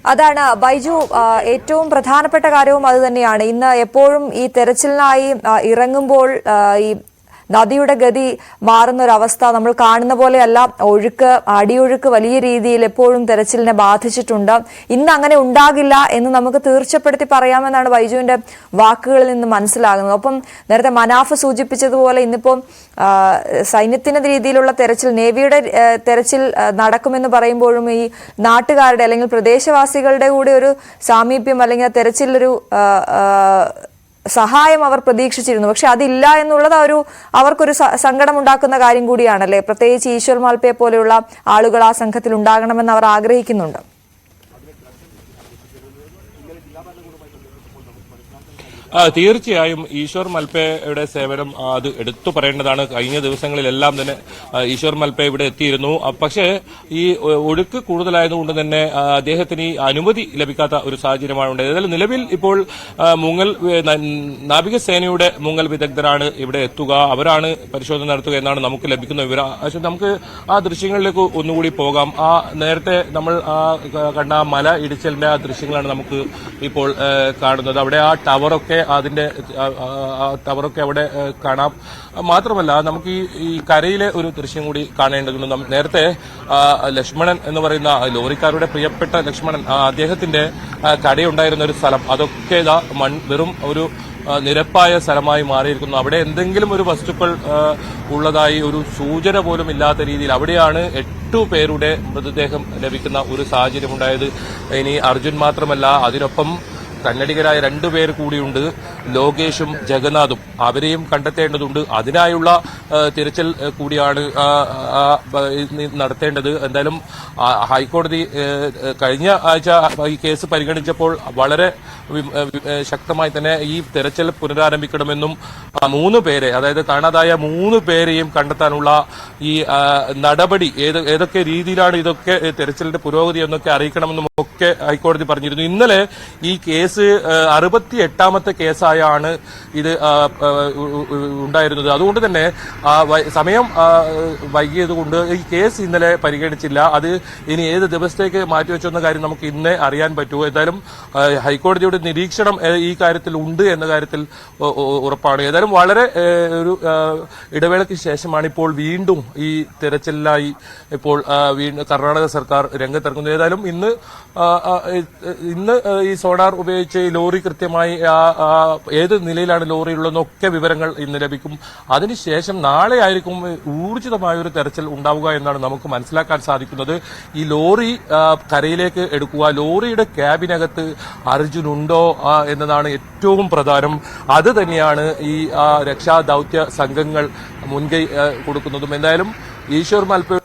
അതാണ് ബൈജു, ഏറ്റവും പ്രധാനപ്പെട്ട കാര്യവും അത് തന്നെയാണ്. ഇന്ന് എപ്പോഴും ഈ തെരച്ചിലിനായി ഇറങ്ങുമ്പോൾ ഈ നദിയുടെ ഗതി മാറുന്ന ഒരവസ്ഥ നമ്മൾ കാണുന്ന പോലെയല്ല. അടിയൊഴുക്ക് വലിയ രീതിയിൽ എപ്പോഴും തെരച്ചിലിനെ ബാധിച്ചിട്ടുണ്ട്. ഇന്ന് അങ്ങനെ ഉണ്ടാകില്ല എന്ന് നമുക്ക് തീർച്ചപ്പെടുത്തി പറയാമെന്നാണ് ബൈജുവിന്റെ വാക്കുകളിൽ നിന്ന് മനസ്സിലാകുന്നത്. ഒപ്പം നേരത്തെ മനാഫ് സൂചിപ്പിച്ചതുപോലെ ഇന്നിപ്പോൾ സൈന്യത്തിന്റെ രീതിയിലുള്ള തെരച്ചിൽ, നേവിയുടെ തെരച്ചിൽ നടക്കുമെന്ന് പറയുമ്പോഴും ഈ നാട്ടുകാരുടെ അല്ലെങ്കിൽ പ്രദേശവാസികളുടെ കൂടി ഒരു സാമീപ്യം അല്ലെങ്കിൽ തെരച്ചിലൊരു സഹായം അവർ പ്രതീക്ഷിച്ചിരുന്നു. പക്ഷെ അതില്ല എന്നുള്ളത് അവർക്കൊരു സങ്കടം ഉണ്ടാക്കുന്ന കാര്യം കൂടിയാണല്ലേ. പ്രത്യേകിച്ച് ഈശ്വർ മാൽപ്പയെ പോലെയുള്ള ആളുകൾ ആ സംഘത്തിൽ ഉണ്ടാകണമെന്ന് അവർ ആഗ്രഹിക്കുന്നുണ്ട്. തീർച്ചയായും ഈശ്വർ മൽപ്പയുടെ സേവനം അത് എടുത്തു പറയേണ്ടതാണ്. കഴിഞ്ഞ ദിവസങ്ങളിലെല്ലാം തന്നെ ഈശ്വർ മൽപ്പ ഇവിടെ എത്തിയിരുന്നു. പക്ഷേ ഈ ഒഴുക്ക് കൂടുതലായതുകൊണ്ട് തന്നെ അദ്ദേഹത്തിന് ഈ അനുമതി ലഭിക്കാത്ത ഒരു സാഹചര്യമാണ് ഉണ്ടായത്. ഏതായാലും നിലവിൽ ഇപ്പോൾ നാവികസേനയുടെ മുങ്ങൽ വിദഗ്ധരാണ് ഇവിടെ എത്തുക. അവരാണ് പരിശോധന നടത്തുക എന്നാണ് നമുക്ക് ലഭിക്കുന്ന വിവരം. പക്ഷേ നമുക്ക് ആ ദൃശ്യങ്ങളിലേക്ക് ഒന്നുകൂടി പോകാം. നേരത്തെ നമ്മൾ കണ്ട മല ഇടിച്ചലിന്റെ ആ ദൃശ്യങ്ങളാണ് നമുക്ക് ഇപ്പോൾ കാണുന്നത്. അവിടെ ആ ടവറൊക്കെ അവിടെ കാണാം. മാത്രമല്ല നമുക്ക് ഈ കരയിലെ ഒരു ദൃശ്യം കൂടി കാണേണ്ടതുണ്ട്. നേരത്തെ ലക്ഷ്മണൻ എന്ന് പറയുന്ന ലോറിക്കാരുടെ പ്രിയപ്പെട്ട ലക്ഷ്മണൻ, അദ്ദേഹത്തിന്റെ കടയുണ്ടായിരുന്ന ഒരു സ്ഥലം, അതൊക്കെ വെറും ഒരു നിരപ്പായ സ്ഥലമായി മാറിയിരിക്കുന്നു. അവിടെ എന്തെങ്കിലും ഒരു വസ്തുക്കൾ ഉള്ളതായി ഒരു സൂചന പോലും ഇല്ലാത്ത രീതിയിൽ അവിടെയാണ് 8 പേരുടെ മൃതദേഹം ലഭിക്കുന്ന ഒരു സാഹചര്യമുണ്ടായത്. ഇനി അർജുൻ മാത്രമല്ല, അതിനൊപ്പം കന്നഡികരായ 2 പേർ കൂടിയുണ്ട്, ലോകേഷും ജഗന്നാഥും. അവരെയും കണ്ടെത്തേണ്ടതുണ്ട്. അതിനായുള്ള തിരച്ചിൽ കൂടിയാണ് നടത്തേണ്ടത്. എന്തായാലും ഹൈക്കോടതി കഴിഞ്ഞ ആഴ്ച ഈ കേസ് പരിഗണിച്ചപ്പോൾ വളരെ ശക്തമായി തന്നെ ഈ തെരച്ചിൽ പുനരാരംഭിക്കണമെന്നും 3 പേരെ, അതായത് കാണാതായ 3 പേരെയും കണ്ടെത്താനുള്ള ഈ നടപടി ഏതൊക്കെ രീതിയിലാണ് ഇതൊക്കെ തെരച്ചിലിന്റെ പുരോഗതി എന്നൊക്കെ അറിയിക്കണമെന്നും ഒക്കെ ഹൈക്കോടതി പറഞ്ഞിരുന്നു. ഇന്നലെ ഈ കേസ് 68ാമത്തെ കേസായാണ് ഇത് ഉണ്ടായിരുന്നത്. അതുകൊണ്ട് തന്നെ സമയം വൈകിയതുകൊണ്ട് ഈ കേസ് ഇന്നലെ പരിഗണിച്ചില്ല. അത് ഇനി ഏത് ദിവസത്തേക്ക് മാറ്റിവെച്ചെന്ന കാര്യം നമുക്ക് ഇന്നേ അറിയാൻ പറ്റുമോ. എന്തായാലും ഹൈക്കോടതിയുടെ നിരീക്ഷണം ഈ കാര്യത്തിൽ ഉണ്ട് എന്ന കാര്യത്തിൽ ഉറപ്പാണ്. ഏതായാലും വളരെ ഒരു ഇടവേളയ്ക്ക് ശേഷമാണ് ഇപ്പോൾ വീണ്ടും ഈ തെരച്ചിലിനായി ഇപ്പോൾ കർണാടക സർക്കാർ രംഗത്തിറങ്ങുന്നത്. ഏതായാലും ഇന്ന് ഈ സോണാർ ഉപയോഗിച്ച് ലോറി കൃത്യമായി ഏത് നിലയിലാണ് ലോറി ഉള്ളതെന്നൊക്കെ വിവരങ്ങൾ ഇന്ന് ലഭിക്കും. അതിനുശേഷം നാളെ ആയിരിക്കും ഊർജിതമായ ഒരു തെരച്ചിൽ ഉണ്ടാവുക എന്നാണ് നമുക്ക് മനസ്സിലാക്കാൻ സാധിക്കുന്നത്. ഈ ലോറി കരയിലേക്ക് എടുക്കുക, ലോറിയുടെ ക്യാബിനകത്ത് അർജുൻ ഉണ്ടോ എന്നതാണ് ഏറ്റവും പ്രധാനം. അത് തന്നെയാണ് ഈ രക്ഷാ ദൌത്യ സംഘങ്ങൾ മുൻകൈ കൊടുക്കുന്നതും. എന്തായാലും ഈശ്വർ മൽപ്പ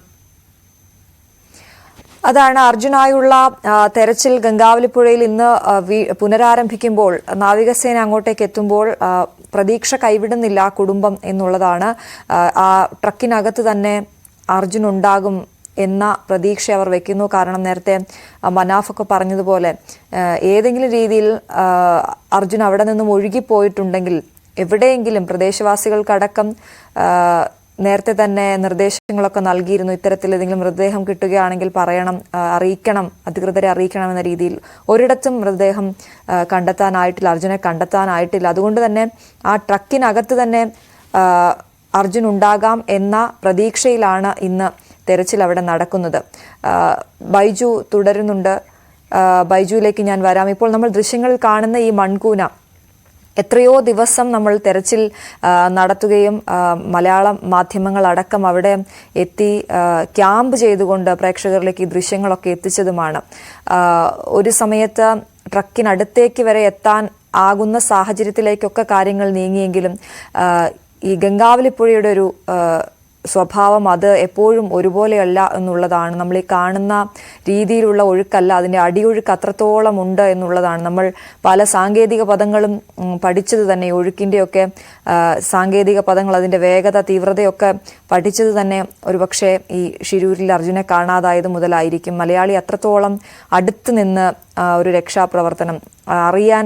അതാണ് അർജുനായുള്ള തെരച്ചിൽ ഗംഗാവലിപ്പുഴയിൽ ഇന്ന് പുനരാരംഭിക്കുമ്പോൾ നാവികസേന അങ്ങോട്ടേക്ക് എത്തുമ്പോൾ പ്രതീക്ഷ കൈവിടുന്നില്ല കുടുംബം എന്നുള്ളതാണ്. ആ ട്രക്കിനകത്ത് തന്നെ അർജുൻ ഉണ്ടാകും എന്ന പ്രതീക്ഷ അവർ വെക്കുന്നു. കാരണം നേരത്തെ മനാഫൊക്കെ പറഞ്ഞതുപോലെ ഏതെങ്കിലും രീതിയിൽ അർജുൻ അവിടെ നിന്നും ഒഴുകിപ്പോയിട്ടുണ്ടെങ്കിൽ എവിടെയെങ്കിലും പ്രദേശവാസികൾക്കടക്കം നേരത്തെ തന്നെ നിർദ്ദേശങ്ങളൊക്കെ നൽകിയിരുന്നു. ഇത്തരത്തിൽ ഏതെങ്കിലും മൃതദേഹം കിട്ടുകയാണെങ്കിൽ അറിയിക്കണം, അധികൃതരെ അറിയിക്കണം എന്ന രീതിയിൽ. ഒരിടത്തും മൃതദേഹം കണ്ടെത്താനായിട്ടില്ല, അർജുനെ കണ്ടെത്താനായിട്ടില്ല. അതുകൊണ്ട് തന്നെ ആ ട്രക്കിനകത്ത് തന്നെ അർജുൻ ഉണ്ടാകാം എന്ന പ്രതീക്ഷയിലാണ് ഇന്ന് തെരച്ചിൽ അവിടെ നടക്കുന്നത്. ബൈജു തുടരുന്നുണ്ട്. ബൈജുവിലേക്ക് ഞാൻ വരാം. ഇപ്പോൾ നമ്മൾ ദൃശ്യങ്ങളിൽ കാണുന്ന ഈ മൺകൂന, എത്രയോ ദിവസം നമ്മൾ തെരച്ചിൽ നടത്തുകയും മലയാളം മാധ്യമങ്ങളടക്കം അവിടെ എത്തി ക്യാമ്പ് ചെയ്തുകൊണ്ട് പ്രേക്ഷകരിലേക്ക് ഈ ദൃശ്യങ്ങളൊക്കെ എത്തിച്ചതുമാണ്. ഒരു സമയത്ത് ട്രക്കിനടുത്തേക്ക് വരെ എത്താൻ ആകുന്ന സാഹചര്യത്തിലേക്കൊക്കെ കാര്യങ്ങൾ നീങ്ങിയെങ്കിലും ഈ ഗംഗാവലിപ്പുഴയുടെ ഒരു സ്വഭാവം അത് എപ്പോഴും ഒരുപോലെയല്ല എന്നുള്ളതാണ്. നമ്മൾ ഈ കാണുന്ന രീതിയിലുള്ള ഒഴുക്കല്ല, അതിൻ്റെ അടിയൊഴുക്ക് അത്രത്തോളം ഉണ്ട് എന്നുള്ളതാണ്. നമ്മൾ പല സാങ്കേതിക പദങ്ങളും പഠിച്ചത് തന്നെ, ഒഴുക്കിൻ്റെയൊക്കെ സാങ്കേതിക പദങ്ങൾ, അതിൻ്റെ വേഗത, തീവ്രതയൊക്കെ പഠിച്ചത് തന്നെ ഒരുപക്ഷെ ഈ ഷിരൂരിൽ അർജുനെ കാണാതായത് മുതലായിരിക്കും. മലയാളി അത്രത്തോളം അടുത്ത് നിന്ന് ഒരു രക്ഷാപ്രവർത്തനം അറിയാൻ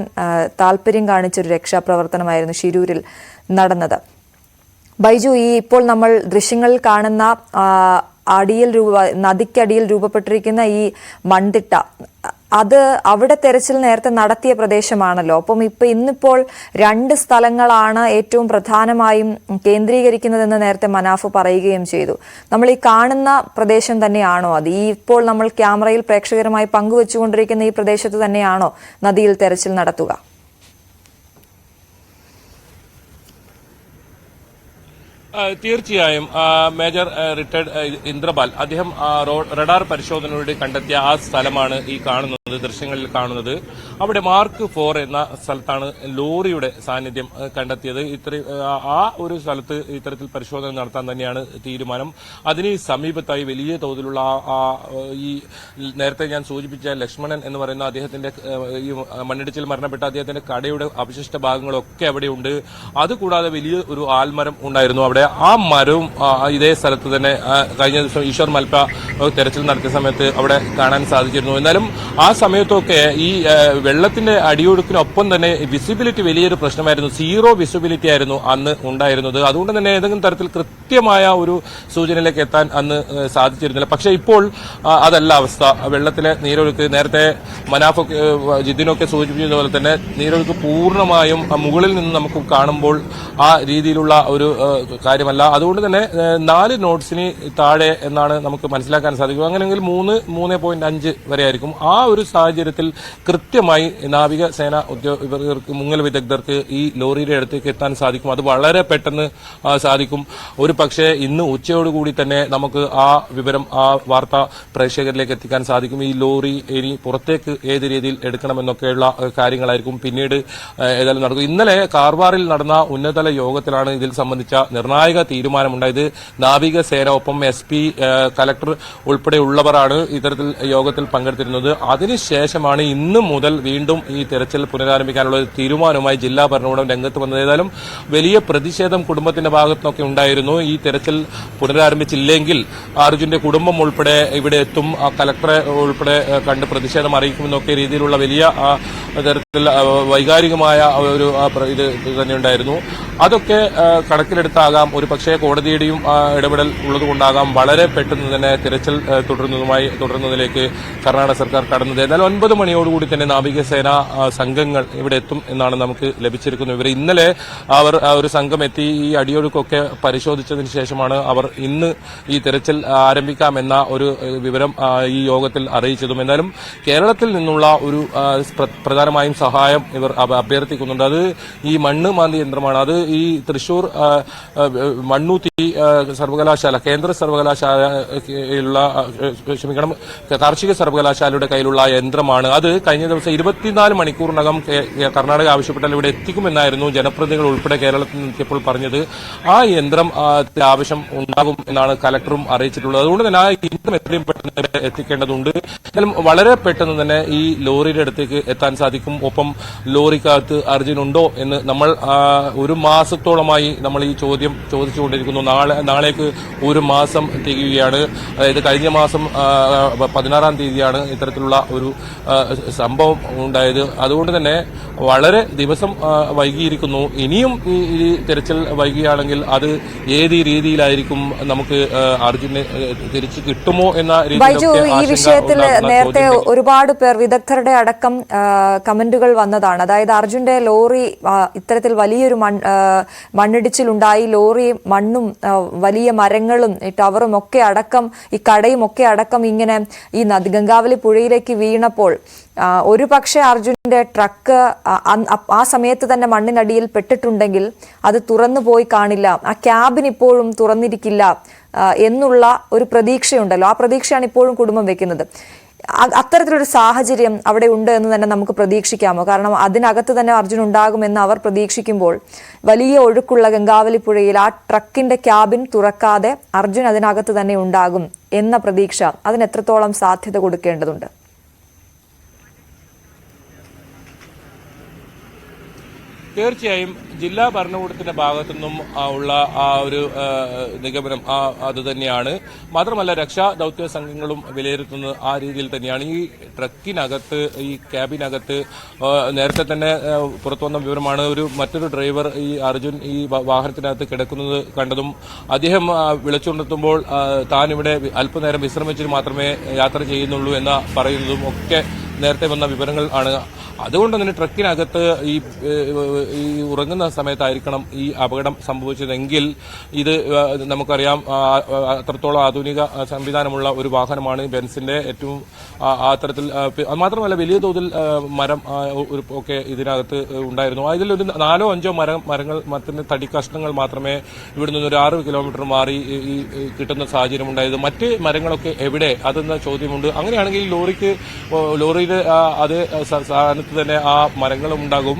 താല്പര്യം കാണിച്ചൊരു രക്ഷാപ്രവർത്തനമായിരുന്നു ഷിരൂരിൽ നടന്നത്. ബൈജു, ഈ ഇപ്പോൾ നമ്മൾ ദൃശ്യങ്ങളിൽ കാണുന്ന നദിക്കടിയിൽ രൂപപ്പെട്ടിരിക്കുന്ന ഈ മൺതിട്ട, അത് അവിടെ തെരച്ചിൽ നേരത്തെ നടത്തിയ പ്രദേശമാണല്ലോ. അപ്പം ഇന്നിപ്പോൾ 2 സ്ഥലങ്ങളാണ് ഏറ്റവും പ്രധാനമായും കേന്ദ്രീകരിക്കുന്നതെന്ന് നേരത്തെ മനാഫ് പറയുകയും ചെയ്തു. നമ്മൾ ഈ കാണുന്ന പ്രദേശം തന്നെയാണോ അത്? ഇപ്പോൾ നമ്മൾ ക്യാമറയിൽ പ്രേക്ഷകരുമായി പങ്കുവെച്ചുകൊണ്ടിരിക്കുന്ന ഈ പ്രദേശത്ത് തന്നെയാണോ നദിയിൽ തെരച്ചിൽ നടത്തുക? തീർച്ചയായും മേജർ റിട്ടയർഡ് ഇന്ദ്രപാൽ അദ്ദേഹം റഡാർ പരിശോധനയോടെ കണ്ടെത്തിയ ആ സ്ഥലമാണ് ഈ കാണുന്നത്, ദൃശ്യങ്ങളിൽ കാണുന്നത്. അവിടെ മാർക്ക് 4 എന്ന സ്ഥലത്താണ് ലോറിയുടെ സാന്നിധ്യം കണ്ടെത്തിയത്. ആ ഒരു സ്ഥലത്ത് ഇത്തരത്തിൽ പരിശോധന നടത്താൻ തന്നെയാണ് തീരുമാനം. അതിന് സമീപത്തായി വലിയ തോതിലുള്ള ഈ നേരത്തെ ഞാൻ സൂചിപ്പിച്ച ലക്ഷ്മണൻ എന്ന് പറയുന്ന അദ്ദേഹത്തിന്റെ ഈ മണ്ണിടിച്ചിൽ മരണപ്പെട്ട അദ്ദേഹത്തിന്റെ കടയുടെ അവശിഷ്ട ഭാഗങ്ങളൊക്കെ അവിടെയുണ്ട്. അതുകൂടാതെ വലിയ ഒരു ആൽമരം ഉണ്ടായിരുന്നു അവിടെ. ആ മരവും ഇതേ സ്ഥലത്ത് തന്നെ കഴിഞ്ഞ ദിവസം ഈശ്വർ മൽപ്പ തെരച്ചിൽ നടത്തിയ സമയത്ത് അവിടെ കാണാൻ സാധിച്ചിരുന്നു. എന്നാലും ആ സമയത്തൊക്കെ ഈ വെള്ളത്തിന്റെ അടിയൊഴുക്കിനൊപ്പം തന്നെ വിസിബിലിറ്റി വലിയൊരു പ്രശ്നമായിരുന്നു. 0 വിസിബിലിറ്റി ആയിരുന്നു അന്ന് ഉണ്ടായിരുന്നത്. അതുകൊണ്ട് തന്നെ ഏതെങ്കിലും തരത്തിൽ കൃത്യമായ ഒരു സൂചനയിലേക്ക് എത്താൻ അന്ന് സാധിച്ചിരുന്നില്ല. പക്ഷേ ഇപ്പോൾ അതല്ല അവസ്ഥ. വെള്ളത്തിലെ നീരൊഴുക്ക് നേരത്തെ മനാഫ് ജിദ്ദിനൊക്കെ സൂചിപ്പിച്ചതുപോലെ തന്നെ നീരൊഴുക്ക് പൂർണ്ണമായും മുകളിൽ നിന്ന് നമുക്ക് കാണുമ്പോൾ ആ രീതിയിലുള്ള ഒരു കാര്യമല്ല. അതുകൊണ്ട് തന്നെ 4 നോട്ട്സിന് താഴെ എന്നാണ് നമുക്ക് മനസ്സിലാക്കാൻ സാധിക്കും. അങ്ങനെയെങ്കിൽ 3.5 വരെ ആയിരിക്കും. ആ ഒരു സാഹചര്യത്തിൽ കൃത്യമായി നാവികസേന ഉദ്യോഗസ്ഥർക്ക്, മുങ്ങൽ വിദഗ്ധർക്ക് ഈ ലോറിയുടെ അടുത്തേക്ക് എത്താൻ സാധിക്കും. അത് വളരെ പെട്ടെന്ന് സാധിക്കും. ഒരു പക്ഷേ ഇന്ന് ഉച്ചയോടുകൂടി തന്നെ നമുക്ക് ആ വിവരം, ആ വാർത്ത പ്രേക്ഷകരിലേക്ക് എത്തിക്കാൻ സാധിക്കും. ഈ ലോറി ഇനി പുറത്തേക്ക് ഏത് രീതിയിൽ എടുക്കണമെന്നൊക്കെയുള്ള കാര്യങ്ങളായിരിക്കും പിന്നീട് ഏതായാലും നടക്കും. ഇന്നലെ കാർവാറിൽ നടന്ന ഉന്നതതല യോഗത്തിലാണ് ഇതിൽ സംബന്ധിച്ച നിർണായക തീരുമാനമുണ്ടായത്. നാവികസേന ഒപ്പം SP, കലക്ടർ ഉൾപ്പെടെയുള്ളവരാണ് ഇത്തരത്തിൽ യോഗത്തിൽ പങ്കെടുത്തിരുന്നത്. അതിനുശേഷമാണ് ഇന്ന് മുതൽ വീണ്ടും ഈ തെരച്ചിൽ പുനരാരംഭിക്കാനുള്ള തീരുമാനവുമായി ജില്ലാ ഭരണകൂടം രംഗത്ത് വന്നത്. ഏതായാലും വലിയ പ്രതിഷേധം കുടുംബത്തിന്റെ ഭാഗത്തുനിന്നൊക്കെ ഉണ്ടായിരുന്നു. ഈ തെരച്ചിൽ പുനരാരംഭിച്ചില്ലെങ്കിൽ അർജുന്റെ കുടുംബം ഉൾപ്പെടെ ഇവിടെ എത്തും, കലക്ടറെ ഉൾപ്പെടെ കണ്ട് പ്രതിഷേധം അറിയിക്കുമെന്നൊക്കെ രീതിയിലുള്ള വലിയ തരത്തിൽ വൈകാരികമായ ഒരു ഇത് തന്നെയുണ്ടായിരുന്നു. അതൊക്കെ കണക്കിലെടുത്താകാം ഒരു പക്ഷേ കോടതിയുടെയും ഇടപെടൽ ഉള്ളതുകൊണ്ടാകാം വളരെ പെട്ടെന്ന് തന്നെ തിരച്ചിൽ തുടരുന്നതിലേക്ക് കർണാടക സർക്കാർ കടന്നത്. എന്നാൽ 9 മണിയോടുകൂടി തന്നെ നാവികസേന സംഘങ്ങൾ ഇവിടെ എത്തും എന്നാണ് നമുക്ക് ലഭിച്ചിരിക്കുന്ന വിവരം. ഇന്നലെ അവർ ഒരു സംഘം എത്തി ഈ അടിയൊഴുക്കൊക്കെ പരിശോധിച്ചതിന് ശേഷമാണ് അവർ ഇന്ന് ഈ തിരച്ചിൽ ആരംഭിക്കാമെന്ന ഒരു വിവരം ഈ യോഗത്തിൽ അറിയിച്ചതും. എന്നാലും കേരളത്തിൽ നിന്നുള്ള ഒരു പ്രധാനമായും സഹായം ഇവർ അഭ്യർത്ഥിക്കുന്നുണ്ട്. അത് ഈ മണ്ണ് മാന്തി യന്ത്രമാണ്. അത് ഈ തൃശൂർ മണ്ണൂത്തി സർവകലാശാല, കേന്ദ്ര സർവകലാശാലയിലുള്ള കാർഷിക സർവകലാശാലയുടെ കയ്യിലുള്ള യന്ത്രമാണ്. അത് കഴിഞ്ഞ ദിവസം 24 മണിക്കൂറിനകം കർണാടക ആവശ്യപ്പെട്ടാൽ ഇവിടെ എത്തിക്കുമെന്നായിരുന്നു ജനപ്രതിനിധികൾ ഉൾപ്പെടെ കേരളത്തിൽ നിന്നെത്തിയപ്പോൾ പറഞ്ഞത്. ആ യന്ത്രം ആവശ്യം ഉണ്ടാകും എന്നാണ് കലക്ടറും അറിയിച്ചിട്ടുള്ളത്. അതുകൊണ്ട് തന്നെ ആ യന്ത്രം എത്രയും പെട്ടെന്ന് എത്തിക്കേണ്ടതുണ്ട്. എന്നാലും വളരെ പെട്ടെന്ന് തന്നെ ഈ ലോറിയുടെ അടുത്തേക്ക് എത്താൻ സാധിക്കും. ഒപ്പം ലോറിക്കകത്ത് അർജുനുണ്ടോ എന്ന് നമ്മൾ ഒരു മാസത്തോളമായി നമ്മൾ ഈ ചോദ്യം ചോദിച്ചുകൊണ്ടിരിക്കുന്നു. നാളേക്ക് 1 മാസം തികയുകയാണ്. അതായത് കഴിഞ്ഞ മാസം 16-ാം തീയതിയാണ് ഇത്തരത്തിലുള്ള ഒരു സംഭവം ഉണ്ടായത്. അതുകൊണ്ട് തന്നെ വളരെ ദിവസം വൈകിയിരിക്കുന്നു. ഇനിയും ഈ തെരച്ചിൽ വൈകിയാണെങ്കിൽ അത് ഏത് രീതിയിലായിരിക്കും, നമുക്ക് അർജുനെ തിരിച്ചു കിട്ടുമോ എന്ന രീതിയിൽ ഈ വിഷയത്തിൽ നേരത്തെ ഒരുപാട് പേർ, വിദഗ്ധരുടെ അടക്കം കമന്റുകൾ വന്നതാണ്. അതായത് അർജുന്റെ ലോറി ഇത്തരത്തിൽ വലിയൊരു മണ്ണിടിച്ചിലുണ്ടായി, ലോറി മണ്ണും വലിയ മരങ്ങളും ടവറും ഒക്കെ അടക്കം, ഈ കടയും ഒക്കെ അടക്കം ഇങ്ങനെ ഈ ഗംഗാവലി പുഴയിലേക്ക് വീണപ്പോൾ ഒരു പക്ഷേ അർജുന്റെ ട്രക്ക് ആ സമയത്ത് തന്നെ മണ്ണിനടിയിൽ പെട്ടിട്ടുണ്ടെങ്കിൽ അത് തുറന്നു പോയി കാണില്ല, ആ ക്യാബിൻ ഇപ്പോഴും തുറന്നിരിക്കില്ല എന്നുള്ള ഒരു പ്രതീക്ഷയുണ്ടല്ലോ. ആ പ്രതീക്ഷയാണ് ഇപ്പോഴും കുടുംബം വെക്കുന്നത്. അത്തരത്തിലൊരു സാഹചര്യം അവിടെ ഉണ്ട് എന്ന് തന്നെ നമുക്ക് പ്രതീക്ഷിക്കാമോ? കാരണം അതിനകത്ത് തന്നെ അർജുൻ ഉണ്ടാകുമെന്ന് അവർ പ്രതീക്ഷിക്കുമ്പോൾ വലിയ ഒഴുക്കുള്ള ഗംഗാവലി പുഴയിൽ ആ ട്രക്കിന്റെ ക്യാബിൻ തുറക്കാതെ അർജുൻ അതിനകത്ത് തന്നെ ഉണ്ടാകും എന്ന പ്രതീക്ഷ, അതിന് എത്രത്തോളം സാധ്യത കൊടുക്കേണ്ടതുണ്ട്? തീർച്ചയായും ജില്ലാ ഭരണകൂടത്തിന്റെ ഭാഗത്തു നിന്നും ഉള്ള ആ ഒരു നിഗമനം അതുതന്നെയാണ്. മാത്രമല്ല രക്ഷാ ദൌത്യ സംഘങ്ങളും വിലയിരുത്തുന്നത് ആ രീതിയിൽ തന്നെയാണ്. ഈ ട്രക്കിനകത്ത്, ഈ ക്യാബിനകത്ത് നേരത്തെ തന്നെ പുറത്തു വന്ന വിവരമാണ്, മറ്റൊരു ഡ്രൈവർ ഈ അർജുൻ ഈ വാഹനത്തിനകത്ത് കിടക്കുന്നത് കണ്ടതും അദ്ദേഹം വിളിച്ചുകൊണ്ടെത്തുമ്പോൾ താൻ ഇവിടെ അല്പനേരം വിശ്രമിച്ചിട്ട് മാത്രമേ യാത്ര ചെയ്യുന്നുള്ളൂ എന്ന് പറയുന്നതും ഒക്കെ നേരത്തെ വന്ന വിവരങ്ങൾ ആണ്. അതുകൊണ്ട് തന്നെ ട്രക്കിനകത്ത് ഈ ഉറങ്ങുന്ന സമയത്തായിരിക്കണം ഈ അപകടം സംഭവിച്ചതെങ്കിൽ ഇത് നമുക്കറിയാം അത്രത്തോളം ആധുനിക സംവിധാനമുള്ള ഒരു വാഹനമാണ് ബെൻസിന്റെ. ഏറ്റവും അത്തരത്തിൽ മാത്രമല്ല വലിയ തോതിൽ മരം ഒക്കെ ഇതിനകത്ത് ഉണ്ടായിരുന്നു. അതിലൊരു 4 or 5 മരങ്ങൾ മറ്റു തടി കഷ്ണങ്ങൾ മാത്രമേ ഇവിടെ നിന്ന് ഒരു 6 കിലോമീറ്റർ മാറി ഈ കിട്ടുന്ന സാഹചര്യം ഉണ്ടായത്. മറ്റ് മരങ്ങളൊക്കെ എവിടെ അതെന്ന ചോദ്യമുണ്ട്. അങ്ങനെയാണെങ്കിൽ ലോറിയുടെ അതേ സ്ഥാനത്ത് തന്നെ ആ മരങ്ങളും ഉണ്ടാകും.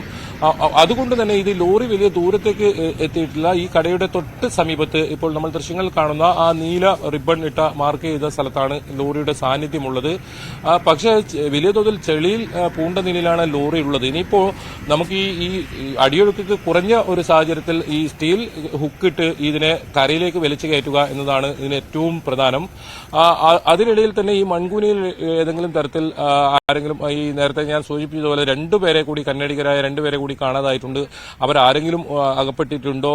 അതുകൊണ്ട് തന്നെ ഇത് ലോറി വലിയ ദൂരത്തേക്ക് എത്തിയിട്ടില്ല. ഈ കടയുടെ തൊട്ട് സമീപത്ത് ഇപ്പോൾ നമ്മൾ ദൃശ്യങ്ങൾ കാണുന്ന ആ നീല റിബൺ ഇട്ട മാർക്ക് ചെയ്ത സ്ഥലത്താണ് ലോറിയുടെ സാന്നിധ്യമുള്ളത്. പക്ഷേ വലിയ തോതിൽ ചെളിയിൽ പൂണ്ട നിലയിലാണ് ലോറി ഉള്ളത്. ഇനിയിപ്പോ നമുക്ക് ഈ അടിയൊഴുക്ക് കുറഞ്ഞ ഒരു സാഹചര്യത്തിൽ ഈ സ്റ്റീൽ ഹുക്കിട്ട് ഇതിനെ കരയിലേക്ക് വലിച്ചു കയറ്റുക എന്നതാണ് ഇതിന് ഏറ്റവും പ്രധാനം. അതിനിടയിൽ തന്നെ ഈ മൺകൂനയിൽ ഏതെങ്കിലും തരത്തിൽ ആരെങ്കിലും ഈ നേരത്തെ ഞാൻ സൂചിപ്പിച്ചതുപോലെ 2 പേരെ കൂടി കന്നഡികരായ 2 പേരെ കൂടി കാണാതായിട്ടുണ്ട്. അവരാരെങ്കിലും അകപ്പെട്ടിട്ടുണ്ടോ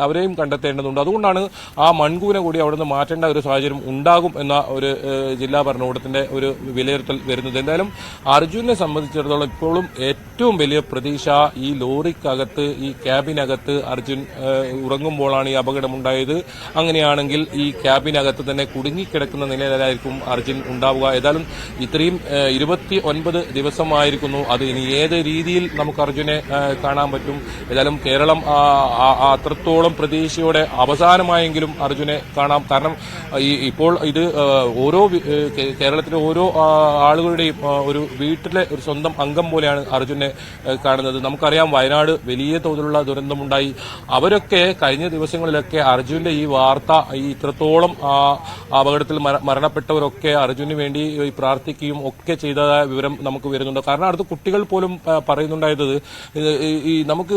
അവരെയും കണ്ടെത്തേണ്ടതുണ്ട്. അതുകൊണ്ടാണ് ആ മൺകൂന കൂടി അവിടെ നിന്ന് മാറ്റേണ്ട ഒരു സാഹചര്യം ഉണ്ടാകും എന്ന ഒരു ജില്ലാ ഭരണകൂടത്തിന്റെ ഒരു വിലയിരുത്തൽ വരുന്നത്. എന്തായാലും അർജുനെ സംബന്ധിച്ചിടത്തോളം ഇപ്പോഴും ഏറ്റവും വലിയ പ്രതീക്ഷ ഈ ലോറിക്കകത്ത് ഈ ക്യാബിനകത്ത് അർജുൻ ഉറങ്ങുമ്പോഴാണ് ഈ അപകടമുണ്ടായത്. അങ്ങനെയാണെങ്കിൽ ഈ ക്യാബിനകത്ത് തന്നെ കുടുങ്ങിക്കിടക്കുന്ന നിലയിലായിരിക്കും അർജുൻ ഉണ്ടാവുക. ഏതായാലും ഇത്രയും 29 ദിവസമായിരിക്കുന്നു. അത് ഇനി ഏത് രീതിയിൽ നമുക്ക് അർജുനെ കാണാൻ പറ്റും? ഏതായാലും കേരളം അത്രത്തോളം പ്രതീക്ഷയോടെ അവസാനമായെങ്കിലും അർജുനെ കാണാം. കാരണം ഇപ്പോൾ ഇത് കേരളത്തിലെ ഓരോ ആളുകളുടെയും ഒരു വീട്ടിലെ ഒരു സ്വന്തം അംഗം പോലെയാണ് അർജുനെ കാണുന്നത്. നമുക്കറിയാം വയനാട് വലിയ തോതിലുള്ള ദുരന്തമുണ്ടായി. അവരൊക്കെ കഴിഞ്ഞ ദിവസങ്ങളിലൊക്കെ അർജുന്റെ ഈ വാർത്ത ഇത്രത്തോളം അപകടത്തിൽ മരണപ്പെട്ടവരൊക്കെ അർജുന് വേണ്ടി പ്രാർത്ഥിക്കുകയും ഒക്കെ ചെയ്ത വിവരം നമുക്ക് വരുന്നുണ്ട്. കാരണം അടുത്ത കുട്ടികൾ പോലും പറയുന്നുണ്ടായത് ഈ നമുക്ക്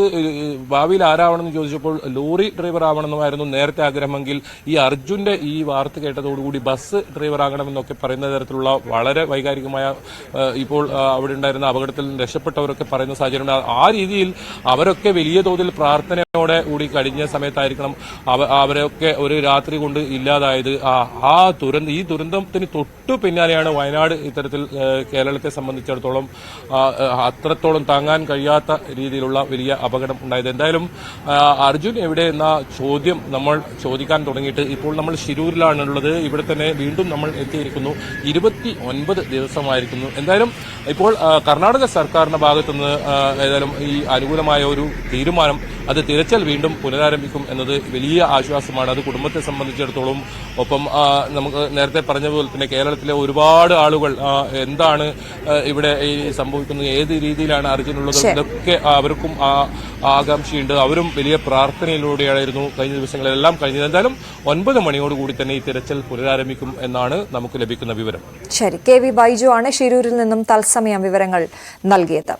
ഭാവിയിൽ ആരാവണമെന്ന് ചോദിച്ചപ്പോൾ ലോറി ഡ്രൈവർ ആവണമെന്നായിരുന്നു നേരത്തെ ആഗ്രഹമെങ്കിൽ ഈ അർജുന്റെ ഈ വാർത്ത കേട്ടതോടുകൂടി ബസ് ഡ്രൈവർ ആകണമെന്നൊക്കെ പറയുന്ന തരത്തിലുള്ള വളരെ വൈകാരികമായ ഇപ്പോൾ അവിടെ ഉണ്ടായിരുന്ന അപകടത്തിൽ രക്ഷപ്പെട്ടവരൊക്കെ പറയുന്ന സാഹചര്യം. ആ രീതിയിൽ അവരൊക്കെ വലിയ തോതിൽ പ്രാർത്ഥനയോടെ കൂടി കഴിഞ്ഞ സമയത്തായിരിക്കണം അവരൊക്കെ ഒരു രാത്രി കൊണ്ട് ഇല്ലാതായത്. ഈ ദുരന്തത്തിന് തൊട്ടു പിന്നാലെയാണ് വയനാട് ഇത്തരത്തിൽ കേരളത്തെ സംബന്ധിച്ചിടത്തോളം അത്രത്തോളം താങ്ങാൻ കഴിയാത്ത രീതിയിലുള്ള വലിയ അപകടം ഉണ്ടായത്. എന്തായാലും അർജുൻ എവിടെ എന്ന ചോദ്യം നമ്മൾ ചോദിക്കാൻ തുടങ്ങിയിട്ട് ഇപ്പോൾ നമ്മൾ ശിരൂരിലാണുള്ളത്. ഇവിടെ തന്നെ വീണ്ടും നമ്മൾ എത്തിയിരിക്കുന്നു. 29 ദിവസമായിരിക്കുന്നു. എന്തായാലും ഇപ്പോൾ കർണാടക സർക്കാരിന്റെ ഭാഗത്തുനിന്ന് ഏതായാലും ഈ അനുകൂലമായ ഒരു തീരുമാനം, അത് തിരച്ചിൽ വീണ്ടും പുനരാരംഭിക്കും എന്നത് വലിയ ആശ്വാസമാണ്. അത് കുടുംബത്തെ സംബന്ധിച്ചിടത്തോളം. ഒപ്പം നമുക്ക് നേരത്തെ പറഞ്ഞതുപോലെ തന്നെ കേരളത്തിലെ ഒരുപാട് ആളുകൾ എന്താണ് ഇവിടെ ഈ സംഭവിക്കുന്നത്, ഏത് രീതിയിലാണ് അർജുനുള്ളത്, ഇതൊക്കെ അവർക്കും ആകാംക്ഷയുണ്ട്. അവരും വലിയ പ്രാർത്ഥനയിലൂടെയായിരുന്നു കഴിഞ്ഞ ദിവസങ്ങളിലെല്ലാം കഴിഞ്ഞത്. എന്തായാലും 9 മണിയോടുകൂടി തന്നെ ഈ തിരച്ചിൽ പുനരാരംഭിക്കും എന്നാണ് നമുക്ക് ലഭിക്കുന്ന വിവരം. ശരി, KV ബൈജു ആണ് ഷിരൂരിൽ നിന്നും തത്സമയം വിവരങ്ങൾ നൽകിയത്.